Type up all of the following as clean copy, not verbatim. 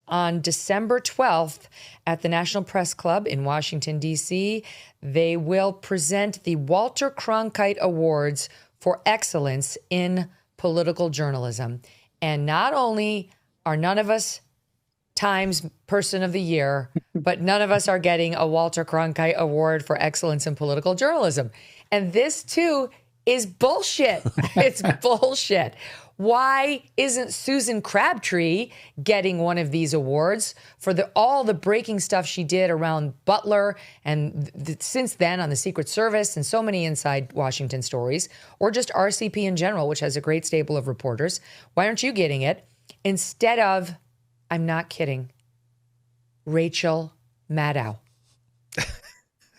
on December 12th at the National Press Club in Washington, D.C., they will present the Walter Cronkite Awards for Excellence in Political Journalism. And not only are none of us Times Person of the Year, but none of us are getting a Walter Cronkite Award for Excellence in Political Journalism. And this, too, is bullshit. It's bullshit. Why isn't Susan Crabtree getting one of these awards for all the breaking stuff she did around Butler and since then on the Secret Service and so many inside Washington stories, or just RCP in general, which has a great stable of reporters? Why aren't you getting it instead of, I'm not kidding, Rachel Maddow?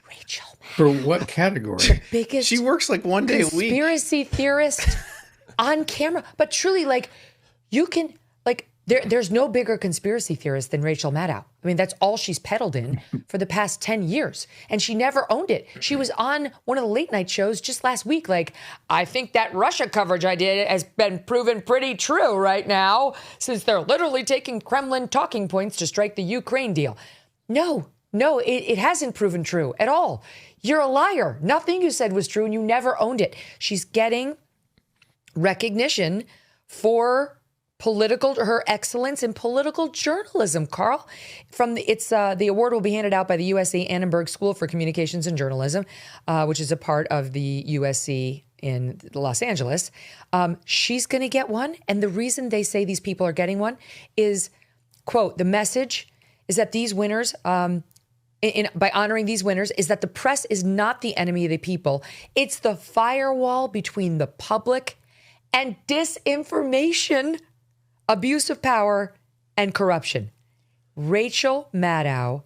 Rachel Maddow. For what category? The biggest She works like one day a week. Conspiracy theorist on camera. But truly, like, you can, like, there's no bigger conspiracy theorist than Rachel Maddow. I mean, that's all she's peddled in for the past 10 years. And she never owned it. She was on one of the late night shows just last week. Like, I think that Russia coverage I did has been proven pretty true right now, since they're literally taking Kremlin talking points to strike the Ukraine deal. No, it hasn't proven true at all. You're a liar. Nothing you said was true, and you never owned it. She's getting recognition for her excellence in political journalism, Carl. The award will be handed out by the USC Annenberg School for Communications and Journalism, which is a part of the USC in Los Angeles. She's going to get one. And the reason they say these people are getting one is, quote, the message is that these winners, by honoring these winners, is that the press is not the enemy of the people. It's the firewall between the public and disinformation, abuse of power, and corruption. Rachel Maddow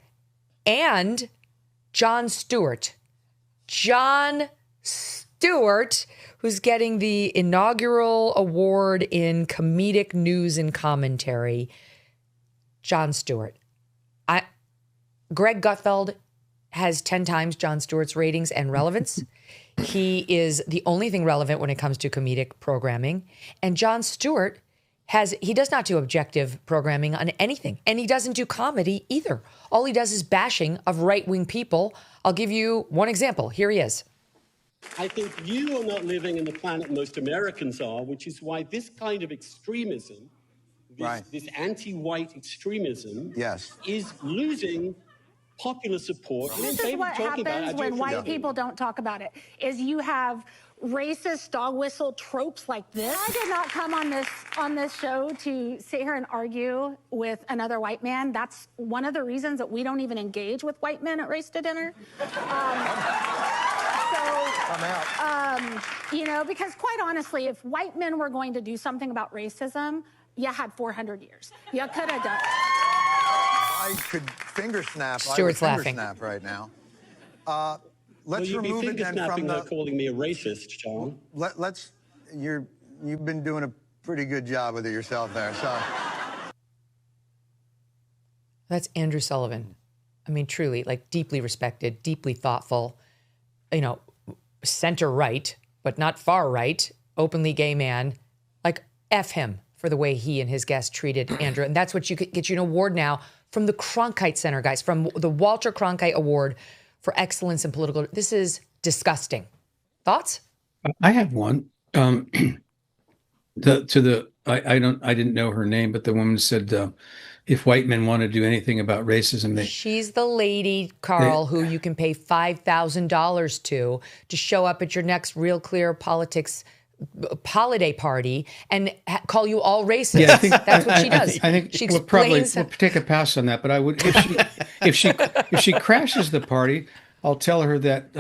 and Jon Stewart. Jon Stewart, who's getting the inaugural award in comedic news and commentary. Jon Stewart. Greg Gutfeld has 10 times Jon Stewart's ratings and relevance. He is the only thing relevant when it comes to comedic programming. And Jon Stewart he does not do objective programming on anything. And he doesn't do comedy either. All he does is bashing of right-wing people. I'll give you one example. Here he is. I think you are not living in the planet most Americans are, which is why this kind of extremism, this anti-white extremism, is losing popular support. This is what happens when white people don't talk about it, is you have racist dog whistle tropes like this. I did not come on this show to sit here and argue with another white man. That's one of the reasons that we don't even engage with white men at Race to Dinner. Because quite honestly, if white men were going to do something about racism, you had 400 years. You could have done it. I could finger snap. Stuart's laughing. Snap right now. Let's remove it then from the calling me a racist, John. You've been doing a pretty good job with it yourself there. So that's Andrew Sullivan. I mean, truly, like, deeply respected, deeply thoughtful, center right, but not far right, openly gay man. Like, F him for the way he and his guests treated Andrew. And that's what get you an award now from the Cronkite Center, guys, from the Walter Cronkite Award for Excellence in Political. This is disgusting. Thoughts? I have one. I didn't know her name, but the woman said, if white men want to do anything about racism, she's the lady, Carl, who you can pay $5,000 to show up at your next Real Clear Politics holiday party and call you all racist. Yeah, that's what she does. I think she we'll take a pass on that. But I would, if she crashes the party, I'll tell her that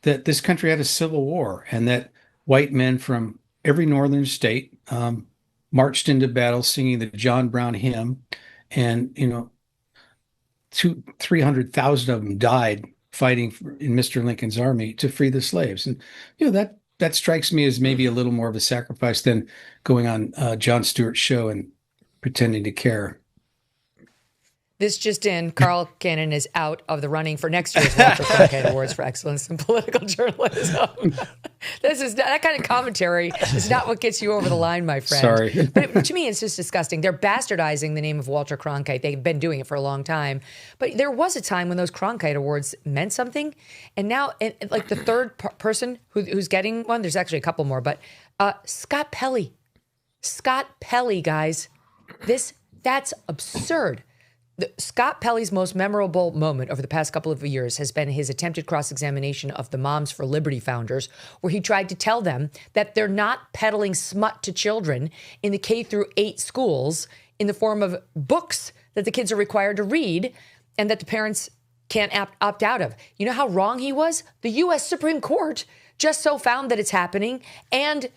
that this country had a civil war and that white men from every northern state marched into battle singing the John Brown hymn, and 300,000 of them died fighting in Mr. Lincoln's army to free the slaves, and that strikes me as maybe a little more of a sacrifice than going on Jon Stewart's show and pretending to care. This just in, Carl Cannon is out of the running for next year's Walter Cronkite Awards for Excellence in Political Journalism. That kind of commentary is not what gets you over the line, my friend. Sorry. But to me, it's just disgusting. They're bastardizing the name of Walter Cronkite. They've been doing it for a long time. But there was a time when those Cronkite Awards meant something. And now, like the third person who's getting one, there's actually a couple more, but Scott Pelley. Scott Pelley, guys. That's absurd. Scott Pelley's most memorable moment over the past couple of years has been his attempted cross-examination of the Moms for Liberty founders, where he tried to tell them that they're not peddling smut to children in the K-8 schools in the form of books that the kids are required to read and that the parents can't opt out of. You know how wrong he was? The U.S. Supreme Court just so found that it's happening and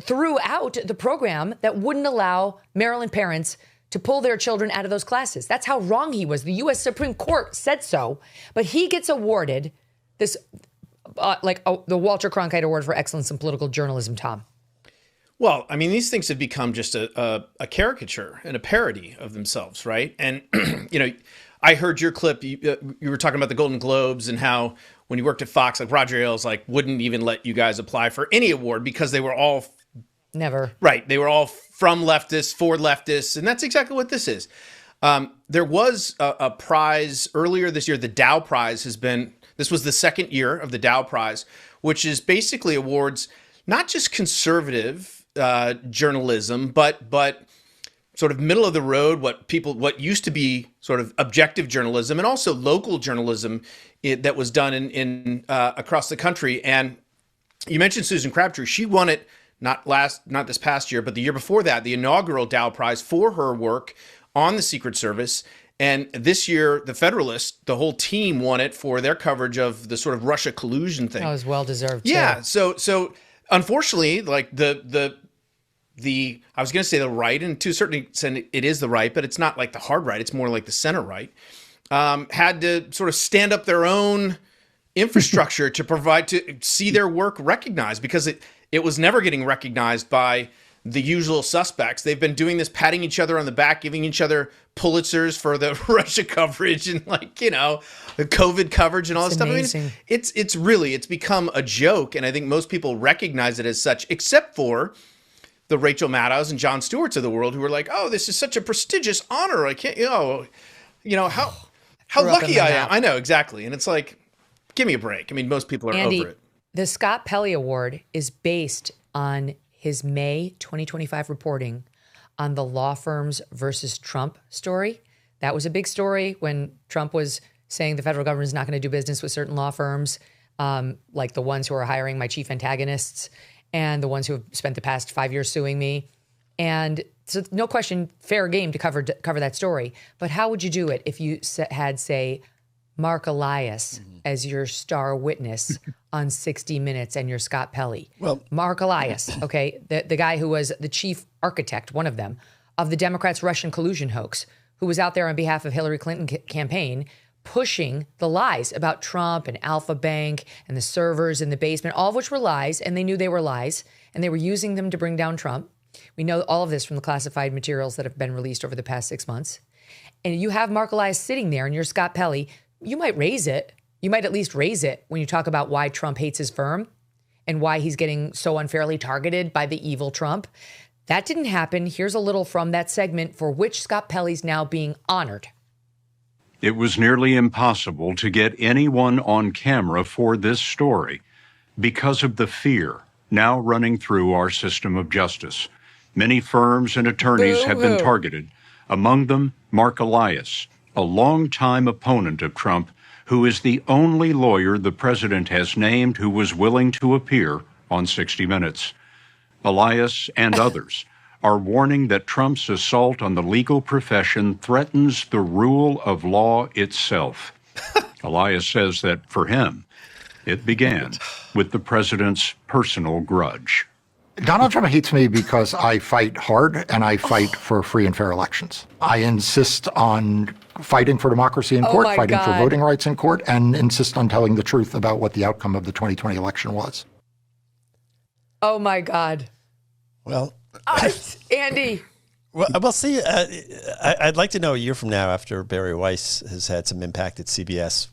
threw out the program that wouldn't allow Maryland parents to pull their children out of those classes. That's how wrong he was. The U.S. Supreme Court said so, but he gets awarded this, the Walter Cronkite Award for Excellence in Political Journalism, Tom. Well, I mean, these things have become just a caricature and a parody of themselves, right? And, I heard your clip, you were talking about the Golden Globes and how when you worked at Fox, like Roger Ailes, wouldn't even let you guys apply for any award because they were all never. Right. They were all from leftists, for leftists, and that's exactly what this is. There was a prize earlier this year. The Dow Prize this was the second year of the Dow Prize, which is basically awards not just conservative journalism, but sort of middle of the road, what used to be sort of objective journalism and also local journalism that was done in across the country. And you mentioned Susan Crabtree. She won it not this past year, but the year before that, the inaugural Dow Prize for her work on the Secret Service. And this year, the Federalist, the whole team won it for their coverage of the sort of Russia collusion thing. That was well deserved. Yeah. Too. So unfortunately, like the I was going to say the right, and to a certain extent it is the right, but it's not like the hard right. It's more like the center right. Had to sort of stand up their own infrastructure to see their work recognized, because it was never getting recognized by the usual suspects. They've been doing this, patting each other on the back, giving each other Pulitzers for the Russia coverage and the COVID coverage and all this stuff. Amazing. I mean, it's become a joke, and I think most people recognize it as such, except for the Rachel Maddows and Jon Stewarts of the world, who are like, "Oh, this is such a prestigious honor. I can't, how lucky I am." I know, exactly, and it's like, give me a break. I mean, most people are Andy, over it. The Scott Pelley Award is based on his May 2025 reporting on the law firms versus Trump story. That was a big story when Trump was saying the federal government is not going to do business with certain law firms, like the ones who are hiring my chief antagonists and the ones who have spent the past 5 years suing me. And so no question, fair game to cover that story. But how would you do it if you had, say, Mark Elias as your star witness on 60 Minutes and you're Scott Pelley? Well, Mark Elias, okay, the guy who was the chief architect, one of them, of the Democrats' Russian collusion hoax, who was out there on behalf of Hillary Clinton campaign pushing the lies about Trump and Alpha Bank and the servers in the basement, all of which were lies, and they knew they were lies, and they were using them to bring down Trump. We know all of this from the classified materials that have been released over the past 6 months. And you have Mark Elias sitting there and you're Scott Pelley. You might raise it. You might at least raise it when you talk about why Trump hates his firm and why he's getting so unfairly targeted by the evil Trump. That didn't happen. Here's a little from that segment for which Scott Pelley's now being honored. It was nearly impossible to get anyone on camera for this story because of the fear now running through our system of justice. Many firms and attorneys have been targeted, among them Mark Elias, a longtime opponent of Trump, who is the only lawyer the president has named who was willing to appear on 60 Minutes. Elias and others are warning that Trump's assault on the legal profession threatens the rule of law itself. Elias says that for him, it began with the president's personal grudge. Donald Trump hates me because I fight hard and I fight for free and fair elections. I insist on fighting for democracy in court, fighting for voting rights in court, and insist on telling the truth about what the outcome of the 2020 election was. Oh, my God. Well, Andy. Well, we'll see. I'd like to know a year from now, after Bari Weiss has had some impact at CBS,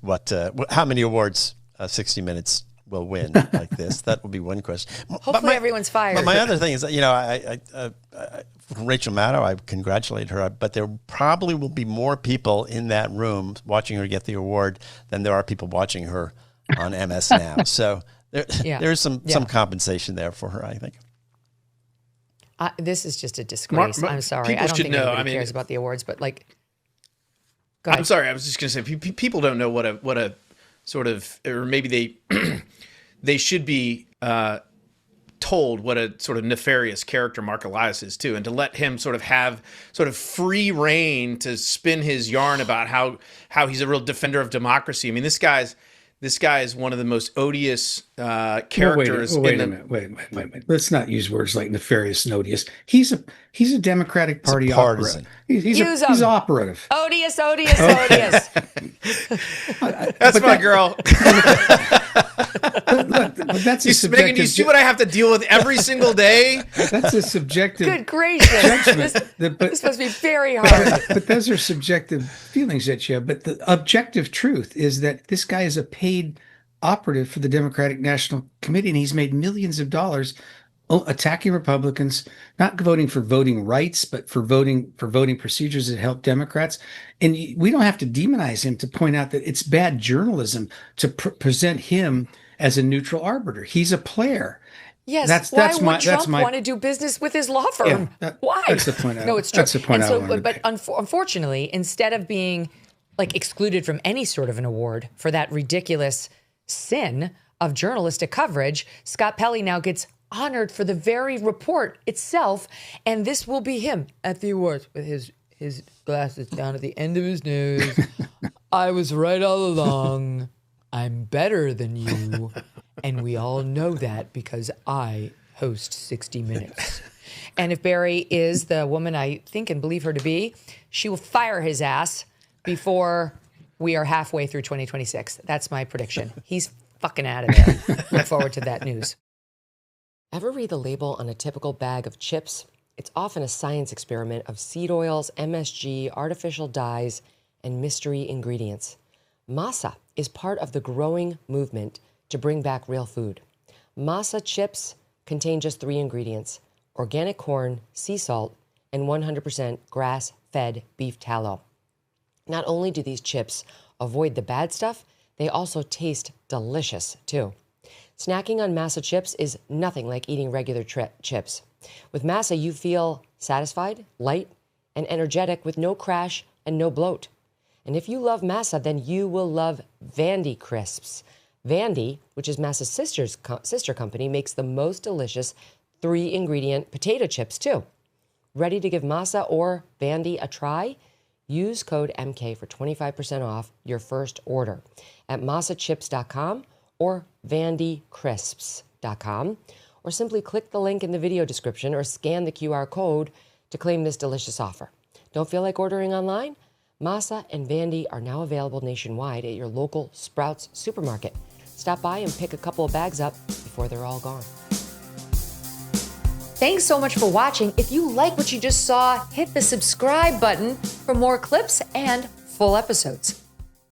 how many awards 60 Minutes will win like this. That will be one question. Hopefully everyone's fired. But my other thing is that, Rachel Maddow, I congratulate her, but there probably will be more people in that room watching her get the award than there are people watching her on MS Now. So there's some compensation there for her, I think. This is just a disgrace. I'm sorry. I don't think anybody cares about the awards, but like, go ahead. I'm sorry. I was just going to say, people don't know what a sort of, or maybe they should be told what a sort of nefarious character Mark Elias is too, and to let him sort of have sort of free reign to spin his yarn about how he's a real defender of democracy. I mean, this guy is one of the most odious characters. Wait a minute. Let's not use words like nefarious and odious. He's a Democratic Party operative. He's operative. Odious. That's my girl. Look, that's a subjective. Megyn, you see what I have to deal with every single day? That's a subjective. Good gracious! This must be very hard. But those are subjective feelings that you have. But the objective truth is that this guy is a paid operative for the Democratic National Committee, and he's made millions of dollars attacking Republicans, not voting for voting rights, but for voting procedures that help Democrats. And we don't have to demonize him to point out that it's bad journalism to present him as a neutral arbiter. He's a player. Yes. Why would Trump want to do business with his law firm? Why? That's the point. No, it's true. That's the point. But unfortunately, instead of being like excluded from any sort of an award for that ridiculous sin of journalistic coverage, Scott Pelley now gets honored for the very report itself, and this will be him at the awards with his glasses down at the end of his nose. I was right all along. I'm better than you, and we all know that because I host 60 Minutes. And if Bari is the woman I think and believe her to be, she will fire his ass before we are halfway through 2026. That's my prediction. He's fucking out of there. Look forward to that news. Ever read the label on a typical bag of chips? It's often a science experiment of seed oils, MSG, artificial dyes, and mystery ingredients. Masa is part of the growing movement to bring back real food. Masa chips contain just 3 ingredients: organic corn, sea salt, and 100% grass-fed beef tallow. Not only do these chips avoid the bad stuff, they also taste delicious too. Snacking on Masa chips is nothing like eating regular chips. With Masa, you feel satisfied, light, and energetic with no crash and no bloat. And if you love Masa, then you will love Vandy Crisps. Vandy, which is Masa's sister company, makes the most delicious 3-ingredient potato chips too. Ready to give Masa or Vandy a try? Use code MK for 25% off your first order at masachips.com or vandycrisps.com, or simply click the link in the video description or scan the QR code to claim this delicious offer. Don't feel like ordering online? Masa and Vandy are now available nationwide at your local Sprouts supermarket. Stop by and pick a couple of bags up before they're all gone. Thanks so much for watching. If you like what you just saw, hit the subscribe button for more clips and full episodes.